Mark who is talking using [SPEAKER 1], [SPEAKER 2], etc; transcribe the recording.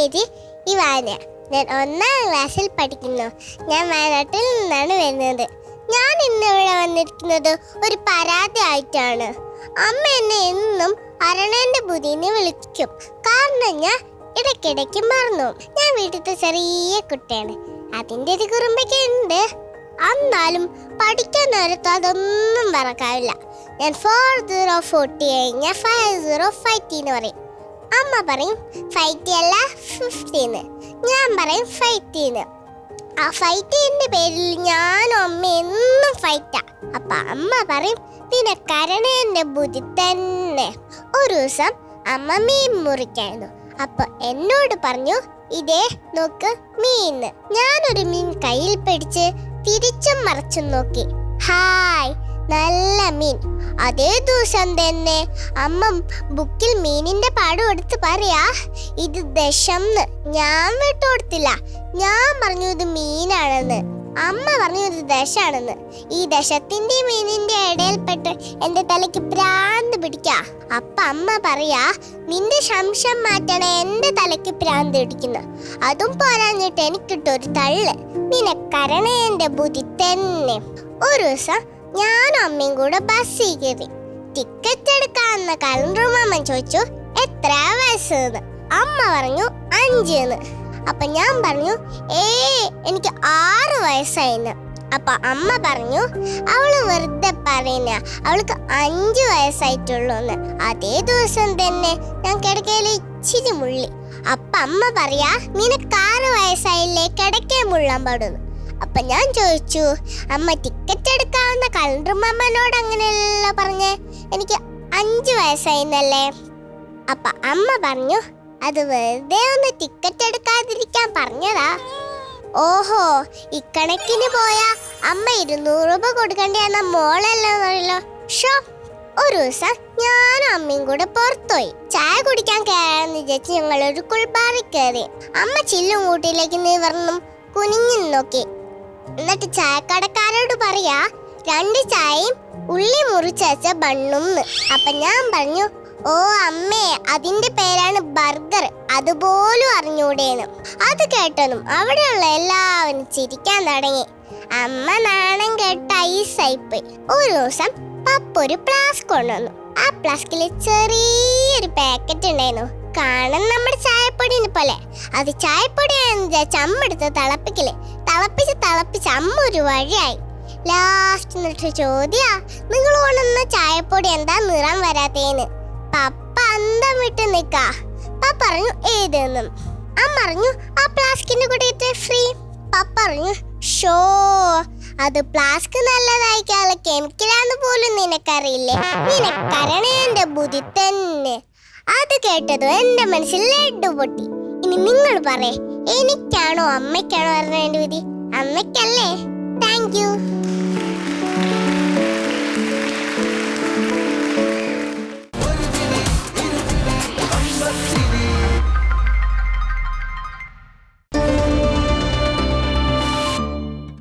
[SPEAKER 1] പേര് ഇവാന. ഞാൻ 1ാം ക്ലാസ്സിൽ പഠിക്കുന്നു. ഞാൻ വയനാട്ടിൽ നിന്നാണ് വരുന്നത്. ഞാൻ ഇന്നിവിടെ വന്നിരിക്കുന്നത് ഒരു പരാതി ആയിട്ടാണ്. അമ്മ എന്നെ എന്നും അരണേന്റെ ബുദ്ധിനെ വിളിക്കും. കാരണം ഞാൻ ഇടയ്ക്കിടയ്ക്ക് മറന്നു. ഞാൻ വീട്ടിലത്തെ ചെറിയ കുട്ടിയാണ്. അതിൻ്റെ ഒരു കുറുമ്പൊക്കെ ഉണ്ട്. എന്നാലും പഠിക്കാൻ നേരത്ത് അതൊന്നും മറക്കാവില്ല. ഞാൻ 4040 കഴിഞ്ഞാൽ 5050 എന്ന് പറയും. അമ്മ പറയും 50 അല്ല 50. ഞാൻ പറയും 50. ആ 50ന്റെ പേരിൽ ഞാനും അമ്മ എന്നും ഫൈറ്റാ. അപ്പൊ അമ്മ പറയും നിനക്കരണേന്റെ ബുദ്ധി തന്നെ. ഒരു ദിവസം അമ്മ മീൻ മുറിക്കായിരുന്നു. അപ്പൊ എന്നോട് പറഞ്ഞു, ഇതേ നോക്ക് മീൻ. ഞാനൊരു മീൻ കയ്യിൽ പിടിച്ച് തിരിച്ചും മറിച്ചും നോക്കി. ഹായ്, നല്ല മീൻ. അതേ ദിവസം തന്നെ അമ്മ ബുക്കിൽ മീനിന്റെ പടം എടുത്ത് പറയാ, ഇത് ദശംന്ന്. ഞാൻ വിട്ടുകൊടുത്തില്ല. ഞാൻ പറഞ്ഞു ഇത് മീനാണെന്ന്. അമ്മ പറഞ്ഞു ഇത് ദശാണെന്ന്. ഈ ദശത്തിന്റെ മീനിന്റെ ഇടയിൽപ്പെട്ട് എന്റെ തലയ്ക്ക് ഭ്രാന്ത് പിടിക്ക. അപ്പൊ അമ്മ പറയാ, നിന്റെ സംശയം മാറ്റണ എന്റെ തലയ്ക്ക് ഭ്രാന്ത് പിടിക്കുന്നു. അതും പോരാഞ്ഞിട്ട് എനിക്കിട്ടൊരു തള്ള്. നിനക്കരണേ എന്റെ ബുദ്ധി തന്നെ. ഒരു ദിവസം ഞാനും അമ്മയും കൂടെ ബസ്സിൽ കയറി. ടിക്കറ്റ് എടുക്കാമെന്ന കലണ്ടർ മാമൻ ചോദിച്ചു, എത്ര വയസ്സെന്ന്. അമ്മ പറഞ്ഞു 5. അപ്പൊ ഞാൻ പറഞ്ഞു, എനിക്ക് 6 വയസ്സായിന്ന്. അപ്പൊ അമ്മ പറഞ്ഞു, അവള് വെറുതെ പറയുന്ന, അവൾക്ക് 5 വയസ്സായിട്ടുള്ളൂന്ന്. അതേ ദിവസം തന്നെ ഞാൻ കിടക്കയിൽ ഇച്ചിരി മുള്ളി. അപ്പൊ അമ്മ പറയാ, നിനക്ക് 6 വയസ്സായില്ലേ, കിടക്കേ മുള്ളാൻ പാടുന്നു. അപ്പൊ ഞാൻ ചോദിച്ചു, അമ്മ ടിക്കറ്റ് എടുക്കാവുന്ന കലണ്ടർ മാമനോട് അങ്ങനെയല്ല പറഞ്ഞേ, എനിക്ക് 5 വയസ്സായിന്നല്ലേ. അപ്പൊ അമ്മ പറഞ്ഞു, അത് വെറുതെ ഒന്ന് ടിക്കറ്റ് എടുക്കാതിരിക്കാൻ പറഞ്ഞതാ. ഓഹോ, ഇക്കണക്കിന് പോയാ അമ്മ 200 രൂപ കൊടുക്കണ്ടെന്ന മോളല്ലെന്നറിയല്ലോ. ഷോ. ഒരു ദിവസം ഞാനും അമ്മയും കൂടെ പുറത്തുപോയി. ചായ കുടിക്കാൻ കയറാന്ന് വിചാരിച്ച് ഞങ്ങളൊരു കുൾബാറിൽ കയറി. അമ്മ ചില്ലും കൂട്ടിയിലേക്ക് നിവർന്നും കുനിഞ്ഞു നോക്കി. എന്നിട്ട് ചായക്കടക്കാരോട് പറയാ, 2 ചായയും ഉള്ളി മുറിച്ചച്ച ബണ്ണുംന്ന്. അപ്പൊ ഞാൻ പറഞ്ഞു, ഓ അമ്മേ, അതിന്റെ പേരാണ് ബർഗർ, അതുപോലും അറിഞ്ഞൂടേന്ന്. അത് കേട്ടതും അവിടെയുള്ള എല്ലാവരും ചിരിക്കാൻ തുടങ്ങി. അമ്മ നാണം കേട്ട് ഐസായിപ്പോയി. ഒരു ദിവസം പപ്പ ഒരു ഫ്ലാസ്ക് കൊണ്ടുവന്നു. ആ ഫ്ലാസ്കില് ചെറിയൊരു പാക്കറ്റ് ഉണ്ടായിരുന്നു. കാണാൻ നമ്മുടെ ചായപ്പൊടിനെ പോലെ. അത് ചായപ്പൊടിയാണെന്ന് വിചാരിച്ച് അമ്മ എടുത്ത് തിളപ്പിച്ച് അമ്മ ഒരു വഴിയായി. ലാസ്റ്റ് എന്നിട്ട് ചോദ്യാ, നിങ്ങൾ കൊണ്ടുവന്ന ചായപ്പൊടി എന്താ നിറം വരാത്തേന്ന്. പപ്പ അന്തം വിട്ട് നിക്കാ. പപ്പ പറഞ്ഞു ഏതെന്നും. അമ്മ പറഞ്ഞു ആ പ്ലാസ്റ്റിക്കിന്റെ കൂടെ ഫ്രീ. പപ്പ പറഞ്ഞു, ഷോ, അത് പ്ലാസ്റ്റിക് നല്ലതായിക്കാനുള്ള കെമിക്കലാന്ന് പോലും നിനക്കറിയില്ലേ. നിനക്കരണേ എന്റെ ബുദ്ധി തന്നെ. അത് കേട്ടതും എന്റെ മനസ്സിൽ ലഡ്ഡു പൊട്ടി. ഇനി നിങ്ങൾ പറയേ, എനിക്കാണോ അമ്മയ്ക്കാണോ അറിയേണ്ട വിധി? അമ്മയ്ക്കല്ലേ. Thank U.